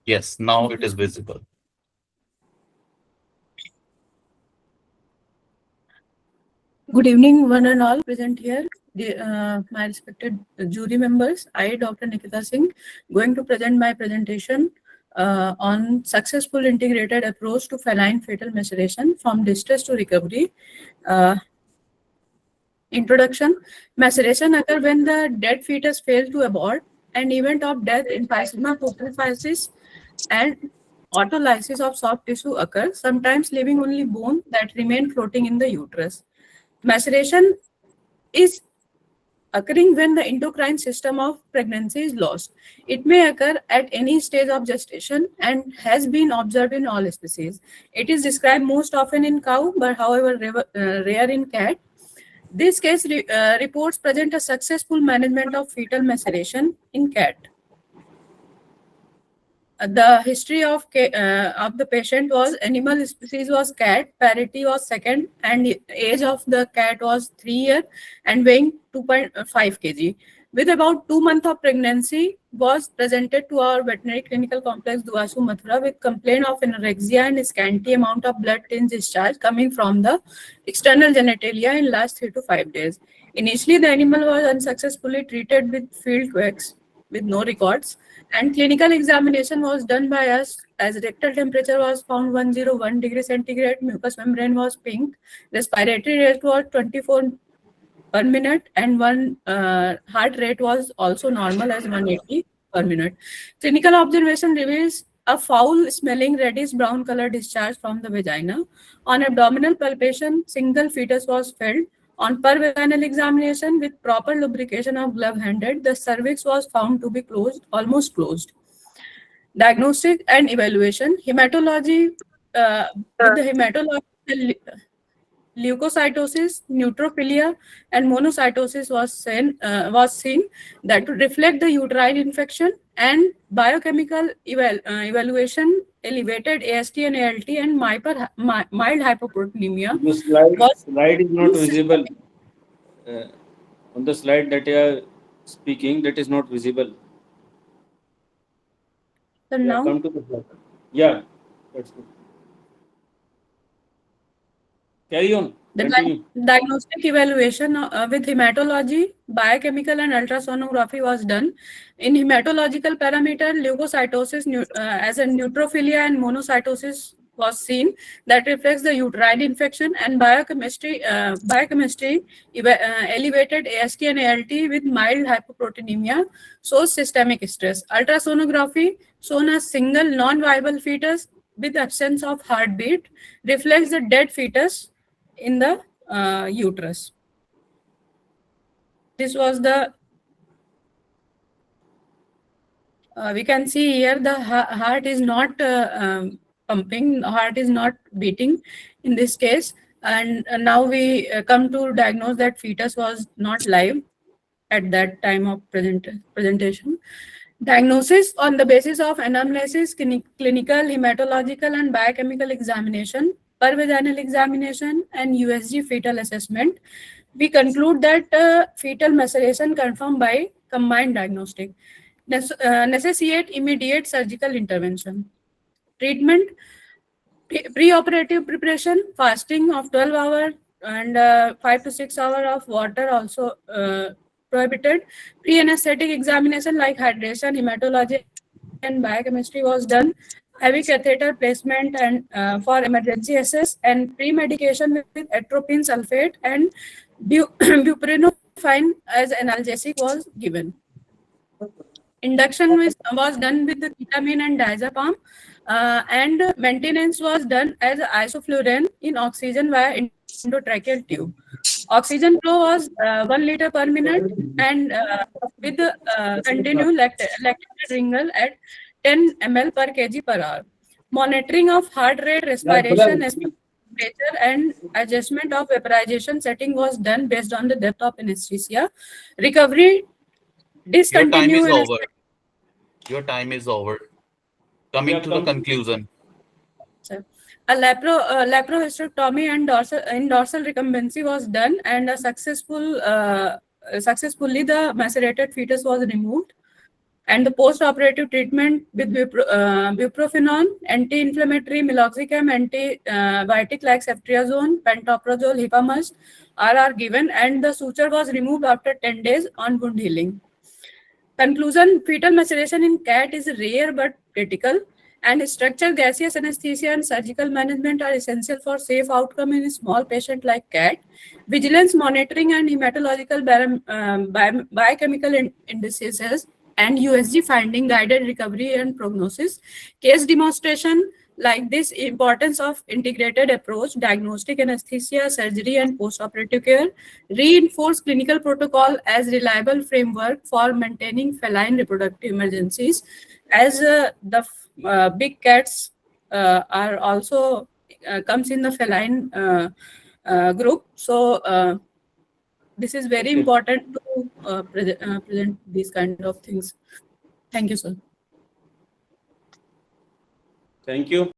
Yes, now it is visible. Good evening, one and all present here. My respected jury members, I, Dr. Nikita Singh, going to present my presentation on successful integrated approach to feline fetal maceration from distress to recovery. Uh, Introduction. Maceration occurs when the dead fetus fails to abort. An event of death in Plasma pupillephasis and autolysis of soft tissue occurs, sometimes leaving only bone that remain floating in the uterus. Maceration is occurring when the endocrine system of pregnancy is lost. It may occur at any stage of gestation and has been observed in all species. It is described most often in cow, but however rare in cat. This case reports present a successful management of fetal maceration in cat. The history of the patient was animal species was cat, parity was second, and age of the cat was 3 years and weighing 2.5 kg. With about 2 months of pregnancy, was presented to our veterinary clinical complex Duasu Mathura with complaint of anorexia and scanty amount of blood thin discharge coming from the external genitalia in last 3 to 5 days. Initially, the animal was unsuccessfully treated with field quacks with no records, and clinical examination was done by us as rectal temperature was found 101 degree centigrade, mucous membrane was pink, respiratory rate was 24 per minute, and one heart rate was also normal as 180 per minute. Clinical observation reveals a foul smelling reddish brown color discharge from the vagina. On abdominal palpation, single fetus was felt. On per vaginal examination with proper lubrication of glove handed, the cervix was found to be closed, almost closed. Diagnostic and evaluation, hematology, with the hematology, leukocytosis, neutrophilia, and monocytosis was seen that to reflect the uterine infection, and biochemical evaluation elevated AST and ALT and mild hypoproteinemia. The slide is not visible. Uh, on the slide that you are speaking, that is not visible. So Yeah, now come to the slide. Yeah, that's good. Carry on. the Continue. diagnostic evaluation with hematology, biochemical, and ultrasonography was done. In hematological parameter, leukocytosis as a neutrophilia and monocytosis was seen that reflects the uterine infection, and biochemistry elevated AST and ALT with mild hypoproteinemia shows systemic stress. Ultrasonography shown a single non-viable fetus with absence of heartbeat reflects the dead fetus in the uterus. This was the, we can see here the heart is not pumping, heart is not beating in this case. And now we come to diagnose that fetus was not live at that time of presentation. Diagnosis on the basis of anamnesis, clinical, hematological, and biochemical examination, per vaginal examination, and USG fetal assessment. We conclude that fetal maceration confirmed by combined diagnostic necessitate immediate surgical intervention. Treatment, preoperative preparation, fasting of 12 hours and 5 to 6 hours of water also prohibited. Pre-anesthetic examination like hydration, hematology, and biochemistry was done. Heavy catheter placement and for emergency access, and pre-medication with atropine sulfate and buprenorphine as analgesic was given. Induction was done with the ketamine and diazepam, and maintenance was done as isoflurane in oxygen via endotracheal tube. Oxygen flow was 1 liter per minute, and with continued lactated ringle at 10 ml per kg per hour. Monitoring of heart rate, respiration, temperature, and adjustment of vaporization setting was done based on the depth of anesthesia. Recovery, Your time discontinue is over. anesthesia. Your time is over. Coming Yeah, to the come. conclusion. A laparohysterectomy and dorsal recumbency was done, and successfully the macerated fetus was removed. And the post-operative treatment with bupropion, anti-inflammatory, meloxicam, antibiotic like ceftriaxone, pantoprazole, Hipamust are given, and the suture was removed after 10 days on wound healing. Conclusion: fetal maceration in cat is rare but critical, and structured gaseous anesthesia and surgical management are essential for safe outcome in a small patient like cat. Vigilance monitoring and hematological biochemical indices and USG finding guided recovery and prognosis. Case demonstration like this importance of integrated approach, diagnostic anesthesia, surgery, and post-operative care reinforce clinical protocol as reliable framework for maintaining feline reproductive emergencies. As the big cats are also comes in the feline group, so this is very Okay. important to present these kind of things. Thank you, sir. Thank you.